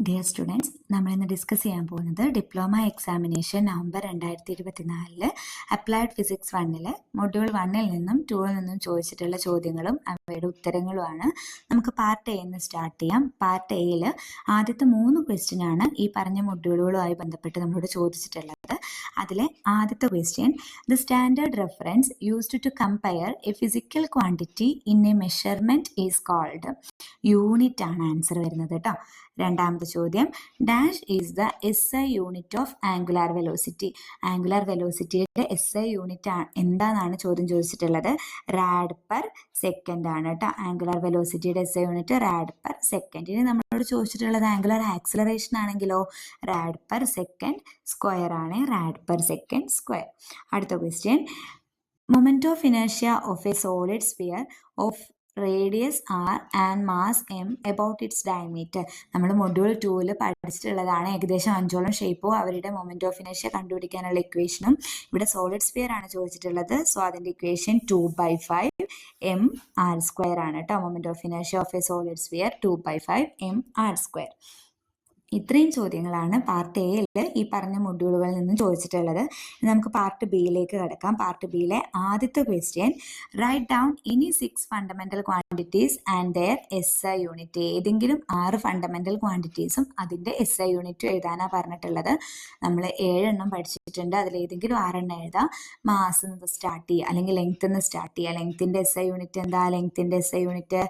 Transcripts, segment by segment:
Dear students, നമ്മളിന്ന് discuss ചെയ്യാൻ പോകുന്നത് diploma examination November 2024 applied physics 1 module 1 നിന്നും 2 നിന്നും ചോദിച്ചിട്ടുള്ള ചോദ്യങ്ങളും അവയുടെ ഉത്തരങ്ങളുമാണ്. നമുക്ക് പാർട്ട് എ നിന്ന് സ്റ്റാർട്ട് ചെയ്യാം. പാർട്ട് എയിൽ ആദ്യത്തെ 3 ക്വസ്റ്റ്യൻ ആണ് ഈ പറഞ്ഞ മൊഡ്യൂളുകളുമായി ബന്ധപ്പെട്ട് നമ്മളോട് ചോദിച്ചിട്ടുള്ളത്. അതിലെ ആദ്യത്തെ question, the standard reference used to compare a physical quantity in a measurement is called. Unit ആണ് ആൻസർ വരുന്നത് കേട്ടോ. രണ്ടാമത്തെ ചോദ്യം, dash is the SI unit of angular velocity. Angular വെലോസിറ്റിയുടെ SI യൂണിറ്റ് എന്താണെന്നാണ് ചോദ്യം ചോദിച്ചിട്ടുള്ളത്. റാഡ് പെർ സെക്കൻഡ് ആണ് കേട്ടോ. ആംഗുലാർ വെലോസിറ്റിയുടെ SI unit rad per second. ഇനി നമ്മളോട് ചോദിച്ചിട്ടുള്ളത് ആംഗുലാർ ആക്സിലറേഷൻ ആണെങ്കിലോ റാഡ് പെർ സെക്കൻഡ് സ്ക്വയർ ആണ്. Rad per second square. അടുത്ത question, moment of inertia of A solid sphere of radius R and mass M about it's diameter. നമ്മൾ module 2 പഠിച്ചിട്ടുള്ളതാണ്. ഏകദേശം 5ഓളം ഷേപ്പോ അവരുടെ moment of inertia കണ്ടുപിടിക്കാനുള്ള ഇക്വേഷനും ഇവിടെ solid sphere ആണ് ചോദിച്ചിട്ടുള്ളത്. സോ അതിന്റെ ഇക്വേഷൻ 2/5 mr² ആണ് കേട്ടോ. Moment of inertia of A solid sphere 2/5 mr². ഇത്രയും ചോദ്യങ്ങളാണ് പാർട്ട് എയിൽ ഈ പറഞ്ഞ മൊഡ്യൂളുകളിൽ നിന്ന് ചോദിച്ചിട്ടുള്ളത്. നമുക്ക് പാർട്ട് ബിയിലേക്ക് കിടക്കാം. പാർട്ട് ബിയിലെ ആദ്യത്തെ ക്വസ്റ്റ്യൻ, റൈറ്റ് ഡൗൺ ഇനി 6 fundamental quantities and their SI unit. ഏതെങ്കിലും 6 ഫണ്ടമെന്റൽ ക്വാണ്ടിറ്റീസും അതിന്റെ SI യൂണിറ്റും എഴുതാനാണ് പറഞ്ഞിട്ടുള്ളത്. നമ്മൾ 7 എണ്ണം പഠിച്ചിട്ടുണ്ട്. അതിലേതെങ്കിലും 6 എണ്ണം എഴുതാം. മാസ് നിന്ന് സ്റ്റാർട്ട് ചെയ്യുക, അല്ലെങ്കിൽ ലെങ്ത് നിന്ന് സ്റ്റാർട്ട് ചെയ്യുക. ലെങ്ത്തിന്റെ SI യൂണിറ്റ് എന്താ? ലെങ്ത്തിന്റെ SI യൂണിറ്റ്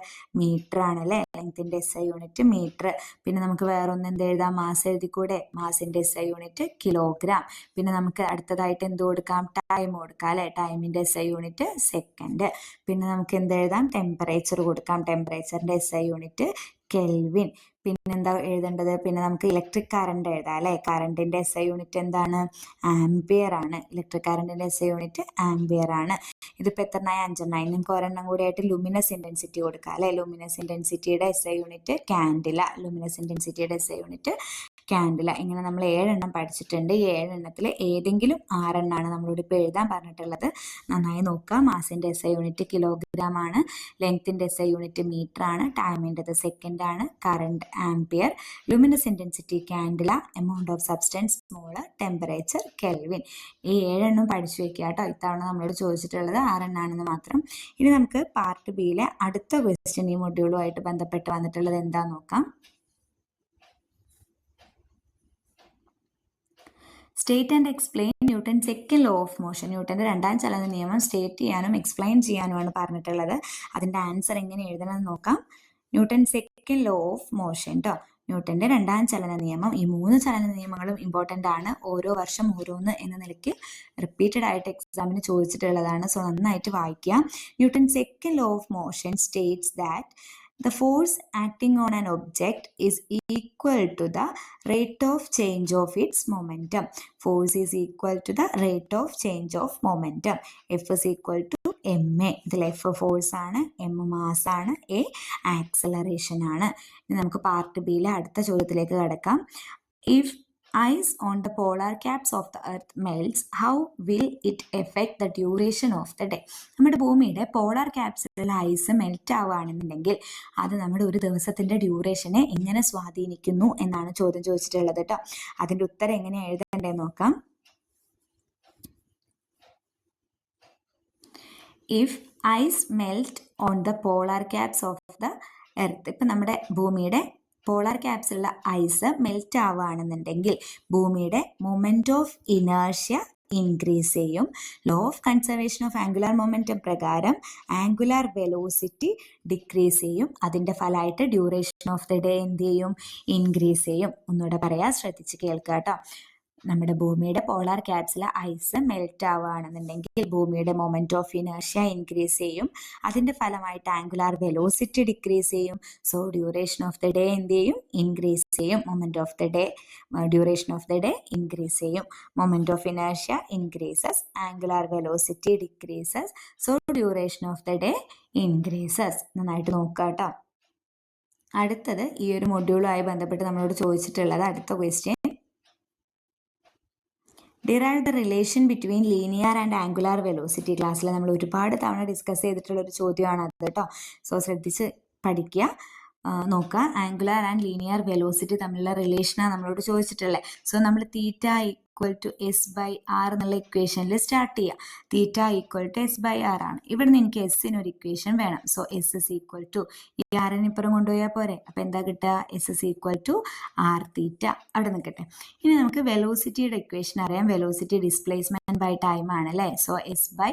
മീറ്റർ ആണല്ലേ. ലെങ്ത്തിന്റെ SI യൂണിറ്റ് മീറ്റർ. പിന്നെ നമുക്ക് വേറൊന്ന് എന്ത് എഴുതാം? മാസ് എഴുതിക്കൂടെ? മാസിന്റെ SI unit kilogram. പിന്നെ നമുക്ക് അടുത്തതായിട്ട് എന്ത് കൊടുക്കാം? ടൈം കൊടുക്കാം അല്ലെ. ടൈമിന്റെ SI യൂണിറ്റ് സെക്കൻഡ്. പിന്നെ നമുക്ക് എന്ത് എഴുതാം? ടെമ്പറേച്ചർ കൊടുക്കാം. ടെമ്പറേച്ചറിന്റെ SI യൂണിറ്റ് കെൽവിൻ. പിന്നെന്താ എഴുതേണ്ടത്? പിന്നെ നമുക്ക് ഇലക്ട്രിക് കറണ്ട് എഴുതാം അല്ലെ. കറണ്ടിന്റെ SI യൂണിറ്റ് എന്താണ്? ആംപിയർ ആണ്. ഇലക്ട്രിക് കറണ്ടിന്റെ SI യൂണിറ്റ് ആംപിയർ ആണ്. ഇതിപ്പോ എത്രണ്ണായി? 5 നമുക്ക് ഒരെണ്ണം കൂടി ആയിട്ട് ലുമിനസ് ഇന്റൻസിറ്റി കൊടുക്കാം അല്ലെ. ലുമിനസ് ഇന്റൻസിറ്റിയുടെ SI യൂണിറ്റ് കാൻഡില. ലുമിനസ് ഇന്റൻസിറ്റിയുടെ SI യൂണിറ്റ് കാൻഡില. ഇങ്ങനെ നമ്മൾ 7 എണ്ണം പഠിച്ചിട്ടുണ്ട്. ഈ 7 എണ്ണത്തിൽ ഏതെങ്കിലും 6 എണ്ണമാണ് നമ്മളോട് ഇപ്പോൾ എഴുതാൻ പറഞ്ഞിട്ടുള്ളത്. നന്നായി നോക്കുക. മാസിന്റെ SI യൂണിറ്റ് കിലോഗ്രാം ആണ്. ലെങ്ത്തിന്റെ SI യൂണിറ്റ് മീറ്റർ ആണ്. ടൈമിൻ്റെത് സെക്കൻഡ് ആണ്. Current ampere. Luminous intensity candela. Amount of substance mole. Temperature kelvin. ഈ 7 എണ്ണം പഠിച്ചു വെക്കുക കേട്ടോ. ഇത്തവണ നമ്മളോട് ചോദിച്ചിട്ടുള്ളത് 6 എണ്ണാണെന്ന് മാത്രം. ഇനി നമുക്ക് പാർട്ട് ബിയിലെ അടുത്ത ക്വസ്റ്റ്യൻ ഈ മൊഡ്യൂളുമായിട്ട് ബന്ധപ്പെട്ട് വന്നിട്ടുള്ളത് എന്താന്ന് നോക്കാം. State and explain newton second law of motion. ന്യൂട്ടന്റെ രണ്ടാം ചലന നിയമം സ്റ്റേറ്റ് ചെയ്യാനും എക്സ്പ്ലെയിൻ ചെയ്യാനുമാണ് പറഞ്ഞിട്ടുള്ളത്. അതിന്റെ ആൻസർ എങ്ങനെ എഴുതണമെന്ന് നോക്കാം. Newton second law of motion കേട്ടോ. ന്യൂട്ടന്റെ രണ്ടാം ചലന നിയമം. ഈ 3 ചലന നിയമങ്ങളും ഇമ്പോർട്ടൻ്റ് ആണ്. ഓരോ വർഷം ഓരോന്ന് എന്ന നിലയ്ക്ക് റിപ്പീറ്റഡ് ആയിട്ട് എക്സാമിന് ചോദിച്ചിട്ടുള്ളതാണ്. സോ നന്നായിട്ട് വായിക്കുക. Newton second law of motion States that the force acting on an object is equal to the rate of change of its momentum. Force is equal to the rate of change of momentum. F is equal to ma. ഇതിൽ F force ആണ്, M mass ആണ്, A acceleration ആണ്. ഇനി നമുക്ക് part ബിയിലെ അടുത്ത ചോദ്യത്തിലേക്ക് കടക്കാം. If ice on the polar caps of the earth melts, how will it affect the duration of the day? നമ്മുടെ ഭൂമിയുടെ പോളാർ ക്യാപ്സിൽ ഐസ് മെൽറ്റ് ആവുകയാണെന്നുണ്ടെങ്കിൽ അത് നമ്മുടെ ഒരു ദിവസത്തിന്റെ ഡ്യൂറേഷനെ എങ്ങനെ സ്വാധീനിക്കുന്നു എന്നാണ് ചോദ്യം ചോദിച്ചിട്ടുള്ളത് കേട്ടോ. അതിന്റെ ഉത്തരം എങ്ങനെ എഴുതേണ്ടതെന്ന് നോക്കാം. If ice melt on the polar caps of the earth, ഇപ്പൊ നമ്മുടെ ഭൂമിയുടെ പോളാർ ക്യാപ്സിലുള്ള ഐസ് മെൽറ്റ് ആവുകയാണെന്നുണ്ടെങ്കിൽ ഭൂമിയുടെ മൊമെന്റ് ഓഫ് ഇനേർഷ്യ ഇൻക്രീസ് ചെയ്യും. Law of conservation of angular momentum പ്രകാരം ആംഗുലാർ വെലോസിറ്റി ഡിക്രീസ് ചെയ്യും. അതിന്റെ ഫലമായിട്ട് ഡ്യൂറേഷൻ ഓഫ് ദി ഡേ എന്ത് ചെയ്യും? ഇൻക്രീസ് ചെയ്യും. ഒന്നുകൂടെ പറയാം, ശ്രദ്ധിച്ച് കേൾക്കുക കേട്ടോ. നമ്മുടെ ഭൂമിയുടെ പോളാർ ക്യാപ്സിലെ ഐസ് മെൽറ്റ് ആവുകയാണെന്നുണ്ടെങ്കിൽ ഭൂമിയുടെ മൊമെന്റ് ഓഫ് ഇനേർഷ്യ ഇൻക്രീസ് ചെയ്യും. അതിന്റെ ഫലമായിട്ട് ആംഗുലാർ വെലോസിറ്റി ഡിക്രീസ് ചെയ്യും. So duration of the day എന്ത് ചെയ്യും? ഇൻക്രീസ് ചെയ്യും. Moment of the day duration of the day increase ചെയ്യും. Moment of inertia increases, angular velocity decreases. So duration of the day increases. നന്നായിട്ട് നോക്കുക കേട്ടോ. അടുത്തത് ഈ ഒരു മൊഡ്യൂളുമായി ബന്ധപ്പെട്ട് നമ്മളോട് ചോദിച്ചിട്ടുള്ളത് അടുത്ത question, derive the relation between linear and angular velocity. ക്ലാസ്സിൽ നമ്മൾ ഒരുപാട് തവണ ഡിസ്കസ് ചെയ്തിട്ടുള്ള ഒരു ചോദ്യമാണ് അത് കേട്ടോ. സോ ശ്രദ്ധിച്ച് പഠിക്കുക. നോക്കുക. ആംഗുലാർ ആൻഡ് ലീനിയർ വെലോസിറ്റി തമ്മിലുള്ള റിലേഷനാണ് നമ്മളോട് ചോദിച്ചിട്ടുള്ളത്. സോ നമ്മൾ theta equal to S by R എന്നുള്ള ഇക്വേഷനിൽ സ്റ്റാർട്ട് ചെയ്യുക. Theta equal to S by R ആണ്. ഇവിടെ നിന്ന് എനിക്ക് എസ്സിന് ഒരു ഇക്വേഷൻ വേണം. So S is equal to ഈ ആറിന് ഇപ്പുറം കൊണ്ടുപോയാൽ പോരെ. അപ്പം എന്താ കിട്ടുക? S is equal to R theta. അവിടെ നിൽക്കട്ടെ. ഇനി നമുക്ക് വെലോസിറ്റിയുടെ ഇക്വേഷൻ അറിയാം. വെലോസിറ്റി ഡിസ്പ്ലേസ്മെന്റ് ബൈ ടൈം ആണ് അല്ലേ. So S by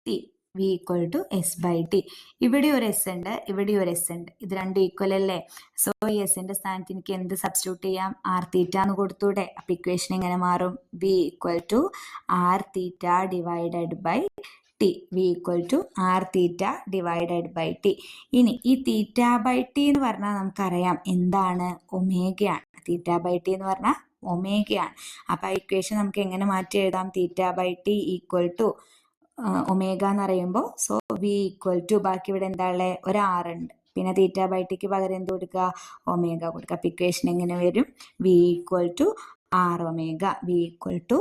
T V equal to S by T. ഇവിടെ ഒരു എസ് ഉണ്ട്, ഇവിടെ ഒരു എസ് ഉണ്ട്. ഇത് രണ്ടും ഈക്വൽ അല്ലേ. സോ ഈ എസിന്റെ സ്ഥാനത്ത് എനിക്ക് എന്ത് സബ്സ്റ്റിറ്റ്യൂട്ട് ചെയ്യാം? ആർ തീറ്റ എന്ന് കൊടുത്തൂടെ. അപ്പൊ ഇക്വേഷൻ എങ്ങനെ മാറും? V equal to R theta divided by T. V equal to R theta divided by T. ഇനി ഈ തീറ്റ ബൈ ടി എന്ന് പറഞ്ഞാൽ നമുക്കറിയാം എന്താണ്? ഒമേഗയാണ്. തീറ്റ ബൈ ടി എന്ന് പറഞ്ഞാൽ ഒമേഗയാണ്. അപ്പൊ ആ ഇക്വേഷൻ നമുക്ക് എങ്ങനെ മാറ്റി എഴുതാം? Theta by T equal to omega എന്ന് പറയുമ്പോൾ സോ വി ഈക്വൽ ടു ബാക്കി ഇവിടെ എന്താ ഉള്ളത്? ഒരു ആർ ഉണ്ട്. പിന്നെ തീറ്റ ബൈ ടിക്ക് പകരം എന്ത് കൊടുക്കുക? ഒമേഗ കൊടുക്കുക. അപ്പൊ ഇക്വേഷൻ എങ്ങനെ വരും? V equal to R omega. V equal to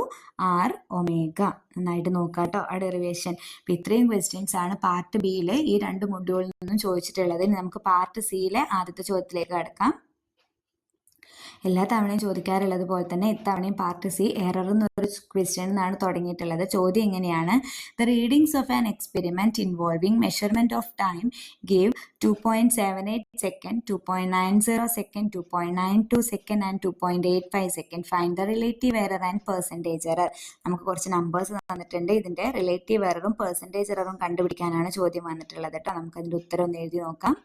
R omega. നന്നായിട്ട് നോക്കാട്ടോ ആ ഡെറിവേഷൻ. അപ്പൊ ഇത്രയും ക്വസ്റ്റ്യൻസ് ആണ് പാർട്ട് ബിയിലെ ഈ 2 മൊഡ്യൂളിൽ നിന്നും ചോദിച്ചിട്ടുള്ളത്. ഇനി നമുക്ക് പാർട്ട് സിയിലെ ആദ്യത്തെ ചോദ്യത്തിലേക്ക് കടക്കാം. എല്ലാ തവണയും ചോദിക്കാറുള്ളത് പോലെ തന്നെ ഇത്തവണയും പാർട്ട് സി എറർ എന്നൊരു ക്വസ്റ്റ്യൻ എന്നാണ് തുടങ്ങിയിട്ടുള്ളത്. ചോദ്യം എങ്ങനെയാണ്? The readings of an experiment involving measurement of time gave 2.78 second, 2.90 second, 2.92 second and 2.85 second. Find the relative error and percentage error. നമുക്ക് കുറച്ച് നമ്പേഴ്സ് തന്നിട്ടുണ്ട്. ഇതിന്റെ റിലേറ്റീവ് എററും പെർസെൻറ്റേജ് എററും കണ്ടുപിടിക്കാനാണ് ചോദ്യം വന്നിട്ടുള്ളത് കേട്ടോ. നമുക്ക് അതിന്റെ ഉത്തരം ഒന്ന് എഴുതി നോക്കാം.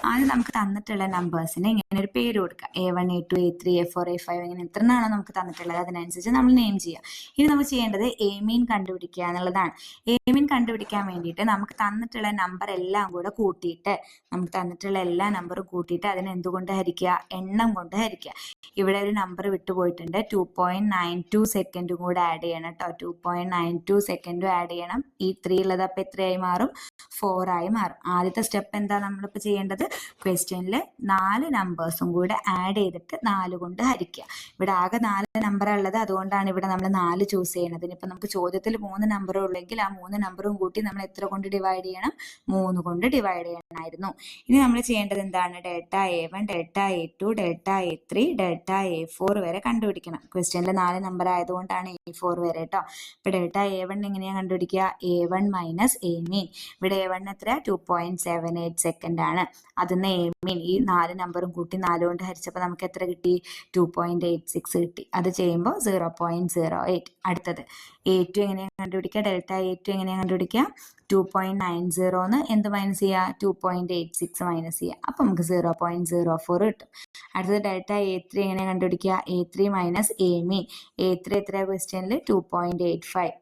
ആദ്യം നമുക്ക് തന്നിട്ടുള്ള നമ്പേഴ്സിന് ഇങ്ങനെ ഒരു പേര് കൊടുക്കുക. A1, A2, A3, A4, A5 ഇങ്ങനെ എത്രയാണോ നമുക്ക് തന്നിട്ടുള്ളത് അതിനനുസരിച്ച് നമ്മൾ നെയിം ചെയ്യുക. ഇനി നമ്മൾ ചെയ്യേണ്ടത് എ മീൻ കണ്ടുപിടിക്കുക എന്നുള്ളതാണ്. എ മീൻ കണ്ടുപിടിക്കാൻ വേണ്ടിയിട്ട് നമുക്ക് തന്നിട്ടുള്ള നമ്പർ എല്ലാം കൂടെ കൂട്ടിയിട്ട് നമുക്ക് തന്നിട്ടുള്ള എല്ലാ നമ്പറും കൂട്ടിയിട്ട് അതിനെ എന്തുകൊണ്ട് ഹരിക്കുക? എണ്ണം കൊണ്ട് ഹരിക്കുക. ഇവിടെ ഒരു നമ്പർ വിട്ടുപോയിട്ടുണ്ട്. 2.92 സെക്കൻഡും കൂടെ ആഡ് ചെയ്യണം കേട്ടോ. 2.92 സെക്കൻഡും ആഡ് ചെയ്യണം. ഈ 3 ഉള്ളത് അപ്പം എത്രയായി മാറും? 4 ആയി മാറും. ആദ്യത്തെ സ്റ്റെപ്പ് എന്താ നമ്മളിപ്പോൾ ചെയ്യേണ്ടത്? ക്വസ്റ്റ്യനിൽ 4 നമ്പേഴ്സും കൂടെ ആഡ് ചെയ്തിട്ട് 4 കൊണ്ട് ഹരിക്കുക. ഇവിടെ ആകെ 4 നമ്പറാണ് ഉള്ളത്. അതുകൊണ്ടാണ് ഇവിടെ നമ്മൾ 4 ചൂസ് ചെയ്യുന്നത്. ഇനിയിപ്പോൾ നമുക്ക് ചോദ്യത്തിൽ 3 നമ്പർ ഉള്ളെങ്കിൽ ആ 3 നമ്പറും കൂട്ടി നമ്മൾ എത്ര കൊണ്ട് ഡിവൈഡ് ചെയ്യണം? 3 കൊണ്ട് ഡിവൈഡ് ചെയ്യണമായിരുന്നു. ഇനി നമ്മൾ ചെയ്യേണ്ടത് എന്താണ്? Delta A1, delta A2, delta A3, delta A4 വരെ കണ്ടുപിടിക്കണം. ക്വസ്റ്റ്യനിൽ 4 നമ്പർ ആയതുകൊണ്ടാണ് A4 വരെ കേട്ടോ. ഇപ്പൊ ഡെൽറ്റ A1 എങ്ങനെയാണ് കണ്ടുപിടിക്കുക? A1 മൈനസ് എ മീൻ. ഇവിടെ A1 എത്ര? 2.78 സെക്കൻഡ് ആണ്. അതിന്ന് എ മീൻ ഈ 4 നമ്പറും കൂട്ടി 4 കൊണ്ട് ഹരിച്ചപ്പോൾ നമുക്ക് എത്ര കിട്ടി? 2.86 കിട്ടി. അത് ചെയ്യുമ്പോൾ 0.08. അടുത്തത് A2 എങ്ങനെയാണ് കണ്ടുപിടിക്കുക? ഡെൽറ്റ A2 എങ്ങനെയാണ് കണ്ടുപിടിക്കുക? 2.90 എന്ത് മൈനസ് ചെയ്യുക? 2.86 മൈനസ് ചെയ്യുക. അപ്പം നമുക്ക് 0.04 കിട്ടും. അടുത്തത് ഡെൽറ്റ A3 എങ്ങനെയാണ് കണ്ടുപിടിക്കുക? A3 minus A mean. A3 എത്രയാണ് ക്വസ്റ്റ്യനിൽ? 2.85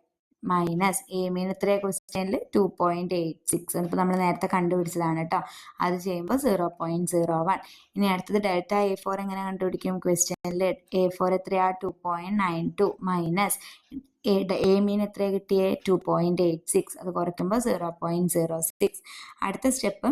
മൈനസ് എ മീൻ എത്രയാ ക്വസ്റ്റ്യനിൽ? 2.86. ഇപ്പം നമ്മൾ നേരത്തെ കണ്ടുപിടിച്ചതാണ് കേട്ടോ. അത് ചെയ്യുമ്പോൾ 0.01. ഇനി അടുത്തത് ഡെൽറ്റ A4 എങ്ങനെ കണ്ടുപിടിക്കും? ക്വസ്റ്റ്യനിൽ A4 എത്രയാ? 2.92 മൈനസ് എ മീൻ എത്രയാണ് കിട്ടിയേ? 2.86. അത് കുറയ്ക്കുമ്പോൾ 0.06. അടുത്ത സ്റ്റെപ്പ്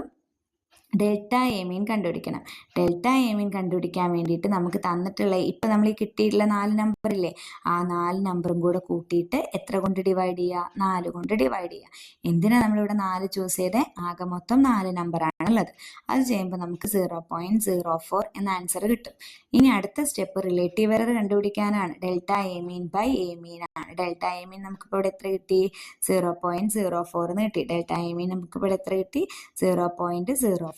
ഡെൽറ്റ എ മീൻ കണ്ടുപിടിക്കണം. ഡെൽറ്റ എ മീൻ കണ്ടുപിടിക്കാൻ വേണ്ടിയിട്ട് നമുക്ക് തന്നിട്ടുള്ള ഇപ്പം നമ്മൾ ഈ കിട്ടിയിട്ടുള്ള 4 നമ്പർ ഇല്ലേ, ആ 4 നമ്പറും കൂടെ കൂട്ടിയിട്ട് എത്ര കൊണ്ട് ഡിവൈഡ് ചെയ്യുക? 4 കൊണ്ട് ഡിവൈഡ് ചെയ്യുക. എന്തിനാണ് നമ്മളിവിടെ 4 ചൂസ് ചെയ്തത്? ആകെ മൊത്തം 4 നമ്പറാണുള്ളത്. അത് ചെയ്യുമ്പോൾ നമുക്ക് 0.04 എന്ന ആൻസർ കിട്ടും. ഇനി അടുത്ത സ്റ്റെപ്പ് റിലേറ്റീവ് എറർ കണ്ടുപിടിക്കാനാണ്. Delta A mean by A mean ആണ്. ഡെൽറ്റ എ മീൻ നമുക്കിപ്പോൾ ഇവിടെ എത്ര കിട്ടി? 0.04 എന്ന് കിട്ടി. ഡെൽറ്റ എ മീൻ നമുക്കിപ്പോൾ എത്ര കിട്ടി? 0.04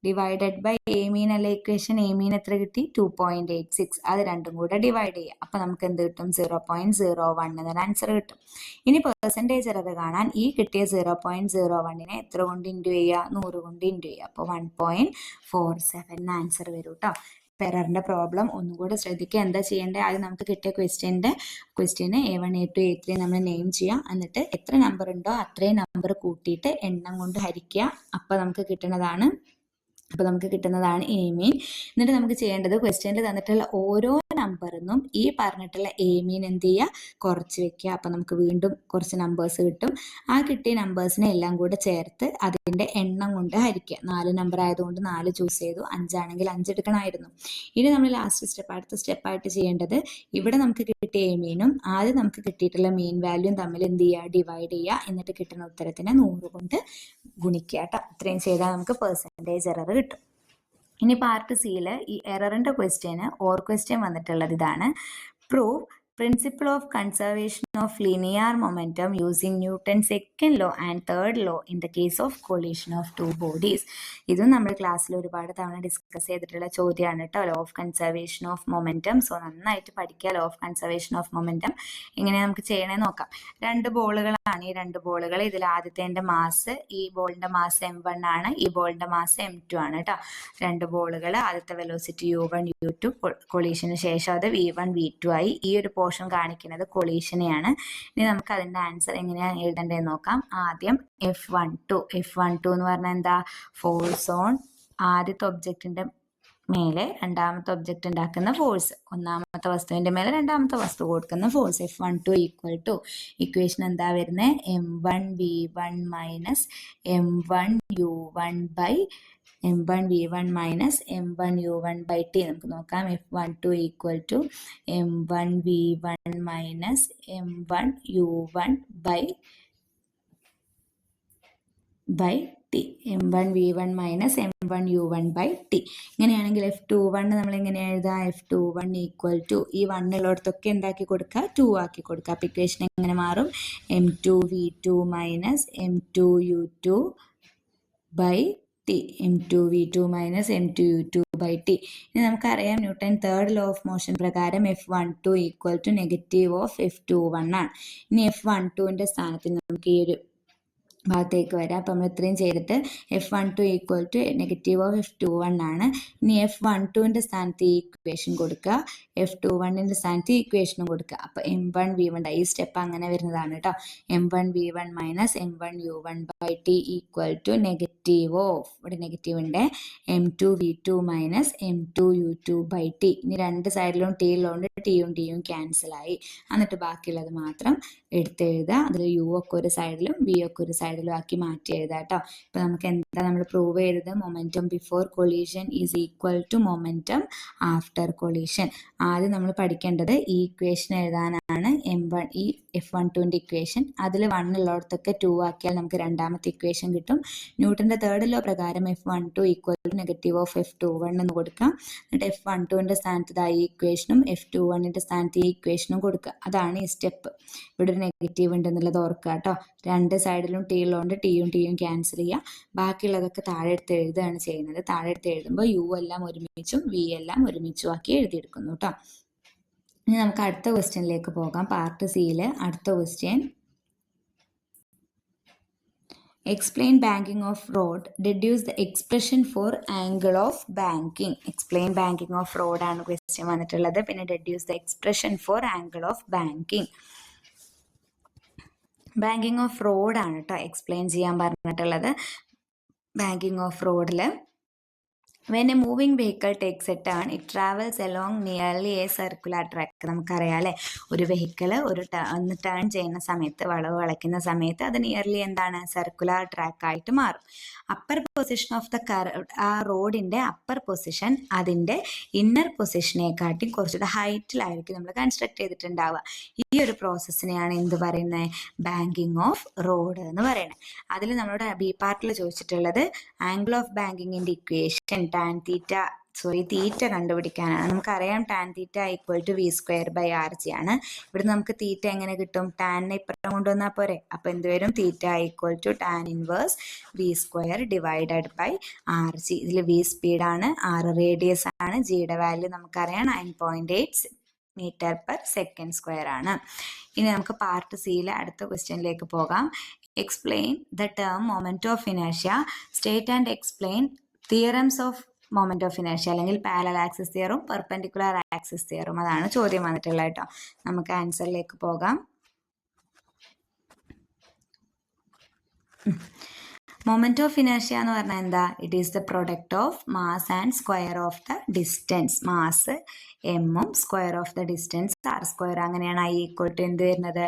ഡിവൈഡഡ് ബൈ എ മീൻ അല്ലെ ഇക്വേഷൻ. എ മീൻ എത്ര കിട്ടി? 2.86. അത് രണ്ടും കൂടെ ഡിവൈഡ് ചെയ്യുക. അപ്പൊ നമുക്ക് എന്ത് കിട്ടും? 0.01 എന്നൊരു ആൻസർ കിട്ടും. ഇനി പെർസെൻറ്റേജ് എറർ കാണാൻ ഈ കിട്ടിയ 0.01നെ എത്ര കൊണ്ട് ഇൻറ്റു ചെയ്യുക? 100 കൊണ്ട് ഇൻറ്റു ചെയ്യുക. അപ്പോൾ 1.47 ആൻസർ വരും കേട്ടോ. എററിന്റെ പ്രോബ്ലം ഒന്നുകൂടെ ശ്രദ്ധിക്കുക. എന്താ ചെയ്യേണ്ടത്? ആദ്യം നമുക്ക് കിട്ടിയ ക്വസ്റ്റ്യന് A1, A2, A3 നമ്മൾ നെയിം ചെയ്യുക. എന്നിട്ട് എത്ര നമ്പർ ഉണ്ടോ അത്രയും നമ്പർ കൂട്ടിയിട്ട് എണ്ണം കൊണ്ട് ഹരിക്കുക. അപ്പോൾ നമുക്ക് കിട്ടുന്നതാണ് എ മീൻ. എന്നിട്ട് നമുക്ക് ചെയ്യേണ്ടത് ക്വസ്റ്റ്യനിൽ തന്നിട്ടുള്ള ഓരോ നമ്പറിന്നും ഈ പറഞ്ഞിട്ടുള്ള എ മീൻ എന്ത് ചെയ്യുക? കുറച്ച് വെക്കുക. അപ്പം നമുക്ക് വീണ്ടും കുറച്ച് നമ്പേഴ്സ് കിട്ടും. ആ കിട്ടിയ നമ്പേഴ്സിനെ എല്ലാം കൂടെ ചേർത്ത് അതിൻ്റെ എണ്ണം കൊണ്ട് ഹരിക്കുക. 4 നമ്പർ ആയതുകൊണ്ട് 4 ചൂസ് ചെയ്തു. 5 ആണെങ്കിൽ 5 എടുക്കണമായിരുന്നു. ഇനി നമ്മൾ അടുത്ത സ്റ്റെപ്പായിട്ട് ചെയ്യേണ്ടത് ഇവിടെ നമുക്ക് കിട്ടിയ എ മീനും ആദ്യം നമുക്ക് കിട്ടിയിട്ടുള്ള മീൻ വാല്യൂം തമ്മിൽ എന്ത് ചെയ്യുക? ഡിവൈഡ് ചെയ്യുക. എന്നിട്ട് കിട്ടുന്ന ഉത്തരത്തിനെ 100 കൊണ്ട് ഗുണിക്കുക കേട്ടോ. ഇത്രയും ചെയ്താൽ നമുക്ക് പെർസെൻറ്റേജ് എറർ കിട്ടും. ഇനി പാർട്ട് സിയിൽ ഈ എററിന്റെ ക്വസ്റ്റ്യന് ഓർ ക്വസ്റ്റ്യൻ വന്നിട്ടുള്ളത് ഇതാണ്. Prove principle of conservation of linear momentum using Newton's second law and third law in the case of collision of two bodies. ഇതും നമ്മൾ ക്ലാസ്സിൽ ഒരുപാട് തവണ ഡിസ്കസ് ചെയ്തിട്ടുള്ള ചോദ്യമാണ് കേട്ടോ, law of conservation of momentum. So നന്നായിട്ട് പഠിക്കുക law of conservation of momentum. എങ്ങനെ നമുക്ക് ചെയ്യണേ നോക്കാം. രണ്ട് ബോളുകളാണ് ഈ രണ്ട് ബോളുകൾ. ഇതിൽ ആദ്യത്തെ മാസ്, ഈ ബോളിന്റെ മാസ് m1 ആണ്, ഈ ബോളിന്റെ മാസ് m2 ആണ് കേട്ടോ. രണ്ട് ബോളുകൾ, ആദ്യത്തെ വെലോസിറ്റി u1 u2, കൊളീഷന് ശേഷം അത് v1 v2 ആയി. ഈ ഒരു പോർഷൻ കാണിക്കുന്നത് കൊളീഷനെയാണ്. ഇനി നമുക്ക് അതിന്റെ ആൻസർ എങ്ങനെയാണ് എഴുതേണ്ടതെന്ന് നോക്കാം. ആദ്യം F12 എന്ന് പറഞ്ഞാൽ എന്താ? ഫോഴ്സ് ഓൺ ആദ്യത്തെ ഒബ്ജക്റ്റിന്റെ മേലെ രണ്ടാമത്തെ ഒബ്ജക്റ്റ് ഉണ്ടാക്കുന്ന ഫോഴ്സ്, ഒന്നാമത്തെ വസ്തുവിന്റെ മേലെ രണ്ടാമത്തെ വസ്തു കൊടുക്കുന്ന force. F12 equal to equation എന്താ വരുന്നത്? m1 v1 minus m1 u1 by m1 v1 minus m1 u1 by T. നമുക്ക് നോക്കാം. F12 equal to m1 v1 minus m1 u1 by T. m1 v1 minus m1 u1 by T. ഇങ്ങനെയാണെങ്കിൽ F21 നമ്മൾ എങ്ങനെ എഴുതാം? F21 equal to ഈ 1 ഉള്ളിടത്തൊക്കെ എന്താക്കി കൊടുക്കുക? 2 ആക്കി കൊടുക്കുക. അപ്പോൾ ഇക്വേഷൻ എങ്ങനെ മാറും? m2 v2 minus m2 u2 by T. m2 v2 minus m2 u2 by T. ഇനി നമുക്കറിയാം Newton third law of motion പ്രകാരം F12 equal to negative of F21 ആണ്. ഇനി F12ന്റെ സ്ഥാനത്ത് നമുക്ക് ഈ ഒരു ഭാഗത്തേക്ക് വരാം. അപ്പം നമ്മൾ ഇത്രയും ചെയ്തിട്ട് F12 equal to negative of F21 ആണ്. ഇനി F12ന്റെ സ്ഥാനത്ത് ഈ ഇക്വേഷൻ കൊടുക്കുക, F21ന്റെ സ്ഥാനത്ത് ഈ ഇക്വേഷനും കൊടുക്കുക. അപ്പോൾ m1 v1 ഈ സ്റ്റെപ്പ് അങ്ങനെ വരുന്നതാണ് കേട്ടോ. m1 v1 minus m1 u1 by T equal to negative of, ഇവിടെ നെഗറ്റീവ് ഉണ്ട്, m2 v2 minus m2 u2 by T. ഇനി രണ്ട് സൈഡിലും ടി ഉള്ളതുകൊണ്ട് ടിയും ക്യാൻസലായി. എന്നിട്ട് ബാക്കിയുള്ളത് മാത്രം എടുത്തെഴുതുക. അതിൽ യു ഒക്കെ ഒരു സൈഡിലും വി ഒക്കെ ഒരു സൈഡിലും ആക്കി മാറ്റി എഴുതാം കേട്ടോ. ഇപ്പൊ നമുക്ക് എന്താ നമ്മൾ പ്രൂവ് ചെയ്തത്? Momentum before collision is equal to momentum after collision. ആദ്യം നമ്മൾ പഠിക്കേണ്ടത് ഈ ഇക്വേഷൻ എഴുതാനാണ്. m1 ഈ F12ന്റെ ഇക്വേഷൻ, അതിൽ 1 ഉള്ളിടത്തൊക്കെ 2 ആക്കിയാൽ നമുക്ക് രണ്ടാമത്തെ ഇക്വേഷൻ കിട്ടും. ന്യൂട്ടന്റെ തേർഡ് ലോ പ്രകാരം F12 equal to negative of F21 എന്ന് കൊടുക്കാം. എന്നിട്ട് F12ന്റെ സ്ഥാനത്ത് ഈ ഇക്വേഷനും F21ന്റെ സ്ഥാനത്ത് ഈ ഇക്വേഷനും കൊടുക്കുക. അതാണ് ഈ സ്റ്റെപ്പ്. ഇവിടെ ഒരു നെഗറ്റീവ് ഉണ്ടെന്നുള്ളത് ഓർക്കുക കേട്ടോ. രണ്ട് സൈഡിലും ടി ഉള്ളതുകൊണ്ട് ടിയും ക്യാൻസൽ ചെയ്യുക. ബാക്കിയുള്ളതൊക്കെ താഴെ എടുത്ത് എഴുതുകയാണ് ചെയ്യുന്നത്. താഴെ എടുത്ത് എഴുതുമ്പോൾ യു എല്ലാം ഒരുമിച്ചും വി എല്ലാം ഒരുമിച്ചും ആക്കി എഴുതിയെടുക്കുന്നു കേട്ടോ. ഇനി നമുക്ക് അടുത്ത ക്വസ്റ്റ്യനിലേക്ക് പോകാം. പാർട്ട് സിയിൽ അടുത്ത question, explain banking of rod, deduce the expression for angle of banking. explain banking of rod ആണ് ക്വസ്റ്റ്യൻ വന്നിട്ടുള്ളത്. പിന്നെ deduce the expression for angle of banking. Banking off road ആണ് കേട്ടോ എക്സ്പ്ലെയിൻ ചെയ്യാൻ പറഞ്ഞിട്ടുള്ളത്. ബാങ്കിങ് ഓഫ് റോഡിൽ when a moving vehicle takes a turn, it travels along nearly a circular track. നമുക്കറിയാം അല്ലേ, ഒരു വെഹിക്കിൾ ഒന്ന് ടേൺ ചെയ്യുന്ന സമയത്ത്, വളവ് വളയ്ക്കുന്ന സമയത്ത് അത് നിയർലി എന്താണ്? സർക്കുലർ ട്രാക്ക് ആയിട്ട് മാറും. അപ്പർ പൊസിഷൻ ഓഫ് ദ ആ റോഡിന്റെ അപ്പർ പൊസിഷൻ അതിന്റെ ഇന്നർ പൊസിഷനെക്കാട്ടി കുറച്ചുകൂടെ ഹൈറ്റിലായിരിക്കും നമ്മൾ കൺസ്ട്രക്ട് ചെയ്തിട്ടുണ്ടാവുക. ഈ ഒരു പ്രോസസ്സിനെയാണ് എന്ത് പറയുന്നത്? ബാങ്കിങ് ഓഫ് റോഡ് എന്ന് പറയുന്നത്. അതിൽ നമ്മുടെ ബി പാർട്ടിൽ ചോദിച്ചിട്ടുള്ളത് ആംഗിൾ ഓഫ് ബാങ്കിങ്ങിന്റെ ഇക്വേഷൻ തീറ്റ കണ്ടുപിടിക്കാനാണ്. നമുക്കറിയാം tan theta equal to V square by R G ആണ്. ഇവിടെ നമുക്ക് തീറ്റ എങ്ങനെ കിട്ടും? ടാനിനെ ഇപ്പുറം കൊണ്ടുവന്നാൽ പോരെ. അപ്പൊ എന്ത് വരും? Theta equal to tan inverse V square divided by R G. ഇതിൽ വി സ്പീഡാണ്, ആർ റേഡിയസ് ആണ്, ജിയുടെ വാല്യൂ നമുക്കറിയാം 9.8 മീറ്റർ പെർ സെക്കൻഡ് സ്ക്വയർ ആണ്. ഇനി നമുക്ക് പാർട്ട് സിയിലെ അടുത്ത ക്വസ്റ്റ്യനിലേക്ക് പോകാം. Explain the term moment of inertia, state and explain theorems of moment of inertia, അല്ലെങ്കിൽ പാരലൽ ആക്സിസ് തിയറും പെർപെൻഡിക്കുലർ ആക്സിസ് തിയറും. അതാണ് ചോദ്യം വന്നിട്ടുള്ളത് കേട്ടോ. നമുക്ക് ആൻസറിലേക്ക് പോകാം. മൊമെന്റ് ഓഫ് ഇനേർഷ്യ എന്ന് പറഞ്ഞാൽ എന്താ? It is the product of mass and square of the distance. Mass എമ്മും square of the distance R square. അങ്ങനെയാണ് ഐ ഈക്വൽ ടു എന്ത് വരുന്നത്?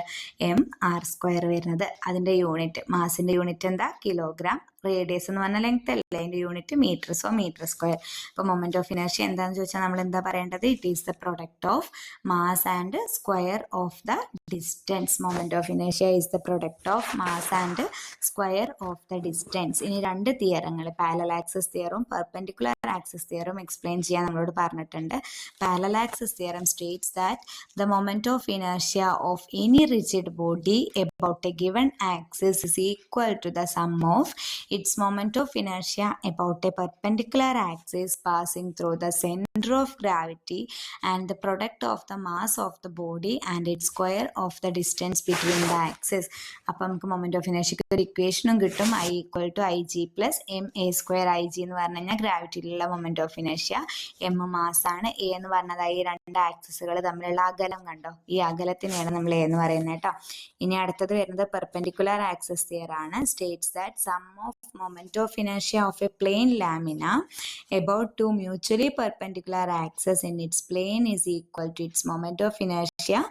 എം ആർ സ്ക്വയർ വരുന്നത്. അതിന്റെ യൂണിറ്റ്, മാസിന്റെ യൂണിറ്റ് എന്താ? കിലോഗ്രാം. റേഡിയസ് എന്ന് പറഞ്ഞാൽ ലെങ്ത് അല്ലേ, അതിന്റെ unit metre, so metre square. അപ്പൊ മൊമെന്റ് ഓഫ് ഇനർഷ്യ എന്താണെന്ന് ചോദിച്ചാൽ നമ്മൾ എന്താ പറയേണ്ടത്? It is the product of mass and square of the distance. Moment of inertia is the product of mass and square of the distance. ഇനി രണ്ട് തിയറങ്ങൾ, parallel axis തിയറും പെർപെൻഡിക്കുലർ ആക്സിസ് തിയറും എക്സ്പ്ലെയിൻ ചെയ്യാൻ നമ്മളോട് പറഞ്ഞിട്ടുണ്ട്. Parallel axis theorem states that the moment of inertia of any rigid body about a given axis is equal to the sum of its moment of inertia about a perpendicular axis passing through the center of gravity and the product of the mass of the body and its square of the distance between the axis. അപ്പം നമുക്ക് moment of ഇനർഷ്യക്ക് ഒരു ഇക്വേഷനും കിട്ടും, I equal to IG plus MA square. IG എന്ന് പറഞ്ഞു കഴിഞ്ഞാൽ ഗ്രാവിറ്റിയിലുള്ള moment of inertia, M mass ആണ്, A എന്ന് പറഞ്ഞത് ഈ രണ്ട് ആക്സിസുകൾ തമ്മിലുള്ള അകലം കണ്ടോ, ഈ അകലത്തിനെയാണ് നമ്മൾ A എന്ന് പറയുന്നത് കേട്ടോ. ഇനി അടുത്തത് വരുന്നത് പെർപെൻഡിക്കുലർ ആക്സിസ് തിയർ ആണ്. States that sum of moment of inertia of a plane lamina about two mutually perpendicular axes in its plane is equal to its moment of inertia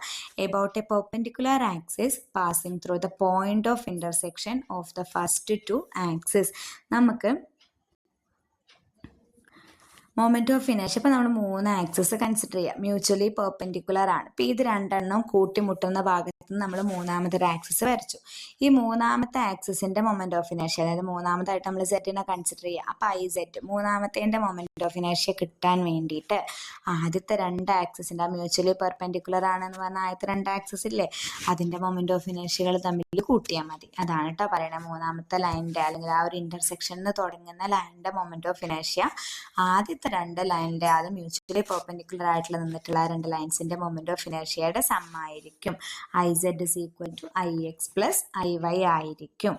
about a perpendicular axis passing through the point of intersection of the first two axes. നമുക്ക് moment of inertia ഇപ്പം നമ്മൾ 3 axis consider ചെയ്യാം, mutually perpendicular ആണ്. ഇപ്പം ഇത് രണ്ടെണ്ണം കൂട്ടിമുട്ടുന്ന ഭാഗത്ത് നമ്മൾ മൂന്നാമതൊരു ആക്സിസ് വരച്ചു. ഈ മൂന്നാമത്തെ ആക്സിസിന്റെ മൊമെന്റ് ഓഫ് ഇനർഷ്യ, അതായത് മൂന്നാമതായിട്ട് നമ്മൾ സെറ്റിനെ കൺസിഡർ ചെയ്യുക. അപ്പം IZ മൂന്നാമത്തേന്റെ മൊമെന്റ് ഓഫ് ഇനർഷ്യ കിട്ടാൻ വേണ്ടിയിട്ട് ആദ്യത്തെ രണ്ട് ആക്സിസിന്റെ മ്യൂച്വലി പെർപെൻഡിക്കുലർ ആണെന്ന് പറഞ്ഞാൽ ആദ്യത്തെ രണ്ട് ആക്സിസ് ഇല്ലേ, അതിന്റെ മൊമെന്റ് ഓഫ് ഇനർഷ്യകൾ തമ്മിൽ കൂട്ടിയാൽ മതി. അതാണ് കേട്ടോ പറയണത്. മൂന്നാമത്തെ ലൈനിന്റെ അല്ലെങ്കിൽ ആ ഒരു ഇന്റർസെക്ഷനിൽ തുടങ്ങുന്ന ലൈനിന്റെ മൊമെന്റ് ഓഫ് ഇനർഷ്യ ആദ്യത്തെ രണ്ട് ലൈനിന്റെ, അത് മ്യൂച്വലി പെർപെൻഡിക്കുലർ ആയിട്ടുള്ള നിന്നിട്ടുള്ള രണ്ട് ലൈൻസിന്റെ മൊമെന്റ് ഓഫ് ഇനർഷ്യയുടെ സം ആയിരിക്കും. IZ is equal to IX plus IY ആയിരിക്കും.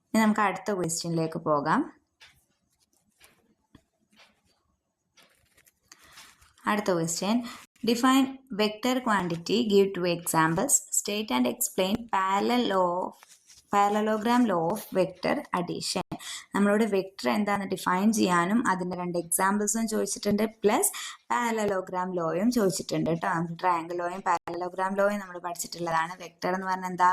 ഇനി നമുക്ക് അടുത്ത ക്വസ്റ്റ്യനിലേക്ക് പോകാം. അടുത്ത question, define vector quantity, give two examples, state and explain parallelogram law of vector addition. നമ്മളോട് വെക്ടർ എന്താണെന്ന് ഡിഫൈൻ ചെയ്യാനും അതിൻ്റെ രണ്ട് എക്സാമ്പിൾസും ചോദിച്ചിട്ടുണ്ട്, പ്ലസ് പാരലലോഗ്രാം ലോയും ചോദിച്ചിട്ടുണ്ട് കേട്ടോ. നമുക്ക് ട്രയാങ്കിൾ ലോയും പാരലലോഗ്രാം ലോയും നമ്മൾ പഠിച്ചിട്ടുള്ളതാണ്. വെക്ടർ എന്ന് പറഞ്ഞാൽ എന്താ,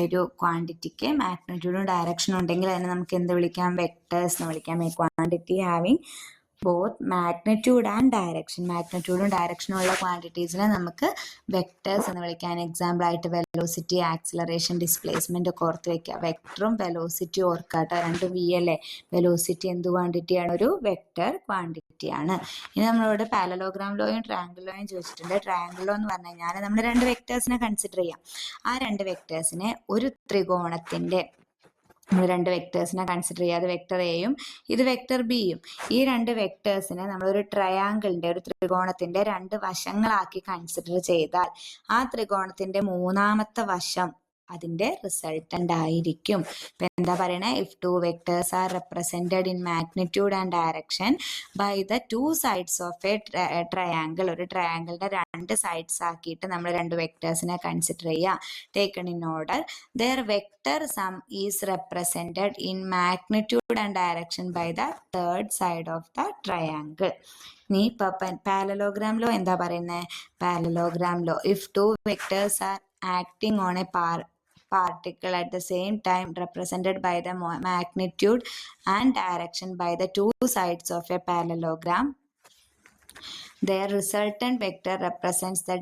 ഒരു ക്വാണ്ടിറ്റിക്ക് മാഗ്നിറ്റ്യൂഡും ഡയറക്ഷനും ഉണ്ടെങ്കിൽ അതിനെ നമുക്ക് എന്ത് വിളിക്കാം? വെക്ടേഴ്സ് എന്ന് വിളിക്കാം. A quantity having both magnitude and direction, മാഗ്നിറ്റ്യൂഡും ഡയറക്ഷനും ഉള്ള ക്വാണ്ടിറ്റീസിനെ നമുക്ക് വെക്ടേഴ്സ് എന്ന് വിളിക്കാൻ. എക്സാമ്പിൾ ആയിട്ട് വെലോസിറ്റി, ആക്സിലറേഷൻ, ഡിസ്പ്ലേസ്മെന്റ് ഒക്കെ ഓർത്ത് വെക്കുക. വെക്ടറും വെലോസിറ്റി ഓർക്കാട്ടോ, രണ്ടും വി അല്ലേ. വെലോസിറ്റി എന്ത് ക്വാണ്ടിറ്റിയാണ്? ഒരു വെക്ടർ ക്വാണ്ടിറ്റിയാണ്. ഇനി നമ്മളോട് പാരലലോഗ്രാം ലോയും ട്രയാങ്കിൾ ലോയും ചോദിച്ചിട്ടുണ്ട്. ട്രയാങ്കിൾ ലോ എന്ന് പറഞ്ഞു കഴിഞ്ഞാൽ നമ്മൾ രണ്ട് വെക്ടേഴ്സിനെ കൺസിഡർ ചെയ്യാം. ആ രണ്ട് വെക്ടേഴ്സിനെ ഒരു ത്രികോണത്തിന്റെ, നമ്മൾ രണ്ട് വെക്ടേഴ്സിനെ കൺസിഡർ ചെയ്യുക. അത് വെക്ടർ എയും ഇത് വെക്ടർ ബിയും. ഈ രണ്ട് വെക്ടേഴ്സിനെ നമ്മളൊരു ട്രയാങ്കിളിന്റെ, ഒരു ത്രികോണത്തിന്റെ രണ്ട് വശങ്ങളാക്കി കൺസിഡർ ചെയ്താൽ ആ ത്രികോണത്തിന്റെ മൂന്നാമത്തെ വശം അതിന്റെ റിസൾട്ടന്റ് ആയിരിക്കും. ഇപ്പൊ എന്താ പറയണേ? If two vectors are represented in magnitude and direction by the two sides of a triangle, ഒരു ട്രയാങ്കിളിന്റെ രണ്ട് സൈഡ്സ് ആക്കിയിട്ട് നമ്മൾ രണ്ട് വെക്ടേഴ്സിനെ കൺസിഡർ ചെയ്യുക. Taken in order, their vector sum is represented in magnitude and direction by the third side of the triangle. നീ parallelogram law എന്താ പറയുന്നത്? Parallelogram law, if two vectors are acting on a particle at the same time represented by the magnitude and direction by the two sides of a parallelogram, their resultant vector represents the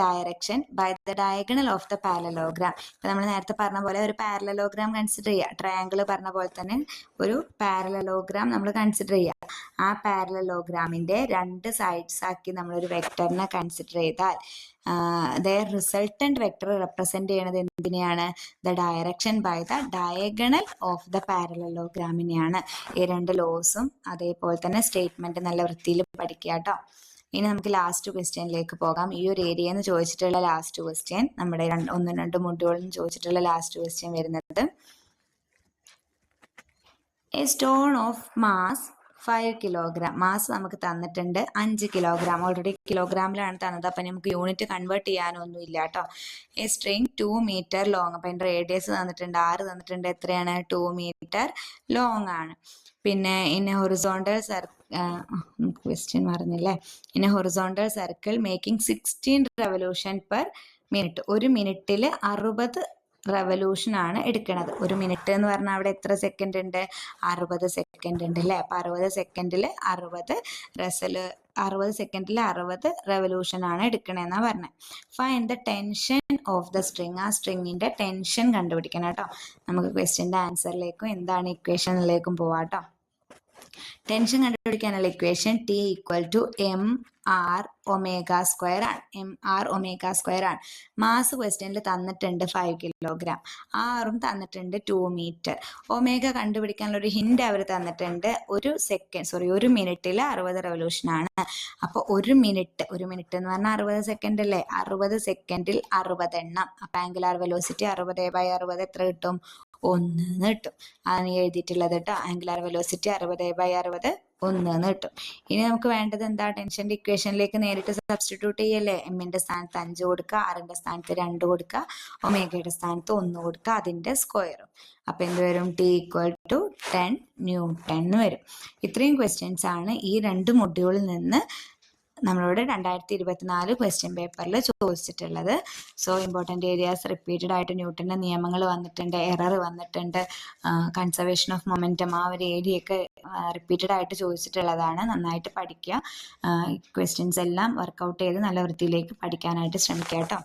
direction by the diagonal of the parallelogram. ഇപ്പം നമ്മൾ നേരത്തെ പറഞ്ഞ പോലെ ഒരു parallelogram consider ചെയ്യുക. Triangle പറഞ്ഞ പോലെ തന്നെ ഒരു പാരലലോഗ്രാം നമ്മൾ കൺസിഡർ ചെയ്യുക. ആ പാരലലോഗ്രാമിന്റെ രണ്ട് സൈഡ്സ് ആക്കി നമ്മളൊരു വെക്ടറിനെ കൺസിഡർ ചെയ്താൽ their resultant vector represent ചെയ്യുന്നത് എന്തിനെയാണ്? The direction by the diagonal of the പാരലലോഗ്രാമിനെയാണ്. ഈ രണ്ട് ലോസും അതേപോലെ തന്നെ സ്റ്റേറ്റ്മെന്റ് നല്ല വൃത്തിയിൽ പഠിക്കുക കേട്ടോ. ഇനി നമുക്ക് ലാസ്റ്റ് ക്വസ്റ്റ്യനിലേക്ക് പോകാം. ഈ ഒരു ഏരിയ എന്ന് ചോദിച്ചിട്ടുള്ള ലാസ്റ്റ് ക്വസ്റ്റ്യൻ, നമ്മുടെ ഒന്നും രണ്ടും മൊഡ്യൂളിൽ ചോദിച്ചിട്ടുള്ള ലാസ്റ്റ് ക്വസ്റ്റ്യൻ വരുന്നത്, A stone of mass 5 kilogram, mass നമുക്ക് തന്നിട്ടുണ്ട് 5 കിലോഗ്രാം, ഓൾറെഡി കിലോഗ്രാമിലാണ് തന്നത്, അപ്പം നമുക്ക് യൂണിറ്റ് കൺവേർട്ട് ചെയ്യാനൊന്നും ഇല്ല കേട്ടോ. എ സ്ട്രിങ് 2 മീറ്റർ ലോങ്, അപ്പം അതിൻ്റെ റേഡിയസ് തന്നിട്ടുണ്ട് 6 തന്നിട്ടുണ്ട്, എത്രയാണ്? 2 മീറ്റർ ലോങ് ആണ്. പിന്നെ ഇൻ ഹൊറിസോണ്ടൽ ക്വസ്റ്റ്യൻ പറഞ്ഞില്ലേ, in horizontal circle making 16 revolution per minute, ഒരു മിനിറ്റിൽ 60 റെവല്യൂഷൻ ആണ് എടുക്കുന്നത്. ഒരു മിനിറ്റ് എന്ന് പറഞ്ഞാൽ അവിടെ എത്ര സെക്കൻഡ് ഉണ്ട്? 60 സെക്കൻഡ് ഉണ്ട് അല്ലേ? അപ്പൊ 60 സെക്കൻഡിൽ 60 റെവല്യൂഷൻ ആണ് എടുക്കണേന്നാ പറഞ്ഞത്. Find the tension of the string. ആ സ്ട്രിങ്ങിന്റെ ടെൻഷൻ കണ്ടുപിടിക്കണം കേട്ടോ. നമുക്ക് ക്വസ്റ്റ്യന്റെ ആൻസറിലേക്കും എന്താണ് ഇക്വേഷനിലേക്കും പോവാട്ടോ. ടെൻഷൻ കണ്ടുപിടിക്കാനുള്ള equation T = mr omega square ആണ്. mr ആണ്. മാസ് ക്വസ്റ്റ്യനിൽ തന്നിട്ടുണ്ട് 5 കിലോഗ്രാം. ആറും തന്നിട്ടുണ്ട് 2 മീറ്റർ. ഒമേഗ കണ്ടുപിടിക്കാനുള്ള ഒരു ഹിന്റ് അവർ തന്നിട്ടുണ്ട്. ഒരു മിനിറ്റിൽ 60 റെവല്യൂഷൻ ആണ്. അപ്പൊ ഒരു മിനിറ്റ് എന്ന് പറഞ്ഞാൽ 60 സെക്കൻഡ് അല്ലേ? 60 സെക്കൻഡിൽ 60 എണ്ണം. അപ്പൊ ആംഗുലാർ വെലോസിറ്റി 60/60 എത്ര കിട്ടും? 1 കിട്ടും. അതാണ് എഴുതിയിട്ടുള്ളത് കേട്ടോ. ആംഗുലാർ വെലോസിറ്റി 60/60 1 കിട്ടും. ഇനി നമുക്ക് വേണ്ടത് എന്താ? ടെൻഷന്റെ ഇക്വേഷനിലേക്ക് നേരിട്ട് സബ്സ്റ്റിറ്റ്യൂട്ട് ചെയ്യല്ലേ. എമ്മിന്റെ സ്ഥാനത്ത് 5 കൊടുക്കുക, ആറിന്റെ സ്ഥാനത്ത് 2 കൊടുക്കുക, ഒമേഗയുടെ സ്ഥാനത്ത് 1 കൊടുക്കുക, അതിന്റെ സ്ക്വയറും. അപ്പൊ എന്ത് വരും? T = 10 ന്യൂട്ടൺ വരും. ഇത്രയും ക്വസ്റ്റ്യൻസ് ആണ് ഈ 2 മൊഡ്യൂളിൽ നിന്ന് നമ്മളോട് 2024 ക്വസ്റ്റ്യൻ പേപ്പറിൽ ചോദിച്ചിട്ടുള്ളത്. സോ ഇമ്പോർട്ടൻ്റ് ഏരിയാസ് റിപ്പീറ്റഡ് ആയിട്ട് ന്യൂട്ടന്റെ നിയമങ്ങൾ വന്നിട്ടുണ്ട്, എറർ വന്നിട്ടുണ്ട്, കൺസർവേഷൻ ഓഫ് മൊമെന്റം ആ ഒരു ഏരിയയൊക്കെ റിപ്പീറ്റഡ് ആയിട്ട് ചോദിച്ചിട്ടുള്ളതാണ്. നന്നായിട്ട് പഠിക്കുക. ക്വസ്റ്റ്യൻസ് എല്ലാം വർക്കൗട്ട് ചെയ്ത് നല്ല വൃത്തിയിലേക്ക് പഠിക്കാനായിട്ട് ശ്രമിക്കുക കേട്ടോ.